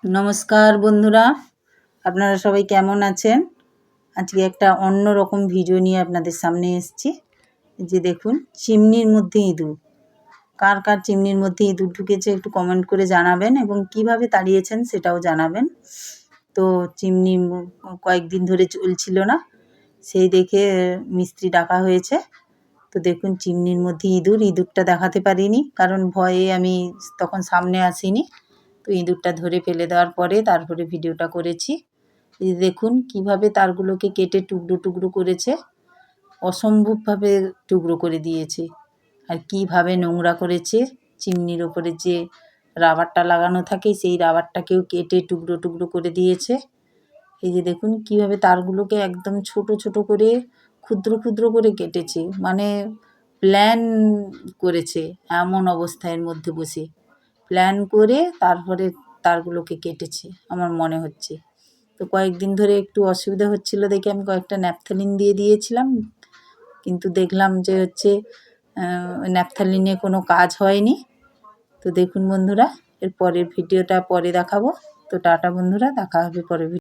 নমস্কার বন্ধুরা, আপনারা সবাই কেমন আছেন? আজকে একটা অন্য রকম ভিডিও নিয়ে আপনাদের সামনে এসেছি। যে দেখুন, চিমনির মধ্যে ইঁদুর। কার কার চিমনির মধ্যে ইঁদুর ঢুকেছে একটু কমেন্ট করে জানাবেন এবং কিভাবে তাড়িয়েছেন সেটাও জানাবেন। তো চিমনি কয়েকদিন ধরে চলছিল না, সেই দেখে মিস্ত্রি ডাকা হয়েছে। তো দেখুন চিমনির মধ্যে ইঁদুরটা দেখাতে পারিনি, কারণ ভয়ে আমি তখন সামনে আসিনি। তো ইঁদুরটা ধরে ফেলে দেওয়ার পরে তারপরে ভিডিওটা করেছি। এই দেখুন কিভাবে তারগুলোকে কেটে টুকরো টুকরো করেছে, অসম্ভবভাবে টুকরো করে দিয়েছে। আর কিভাবে নোংরা করেছে, চিমনির ওপরে যে রাবারটা লাগানো থাকে সেই রাবারটাকেও কেটে টুকরো টুকরো করে দিয়েছে। এই যে দেখুন কিভাবে তারগুলোকে একদম ছোট ছোট করে ক্ষুদ্র ক্ষুদ্র করে কেটেছে, মানে প্ল্যান করেছে এমন অবস্থার মধ্যে বসে প্ল্যান করে তারপরে তারগুলোকে কেটেছে আমার মনে হচ্ছে। তো কয়েকদিন ধরে একটু অসুবিধা হচ্ছিল দেখে আমি কয়েকটা ন্যাপথলিন দিয়ে দিয়েছিলাম, কিন্তু দেখলাম যে হচ্ছে ন্যাপথলিনে কোনো কাজ হয়নি। তো দেখুন বন্ধুরা, এর পরের ভিডিওটা পরে দেখাবো। তো টাটা বন্ধুরা, দেখা হবে পরের ভিডিও।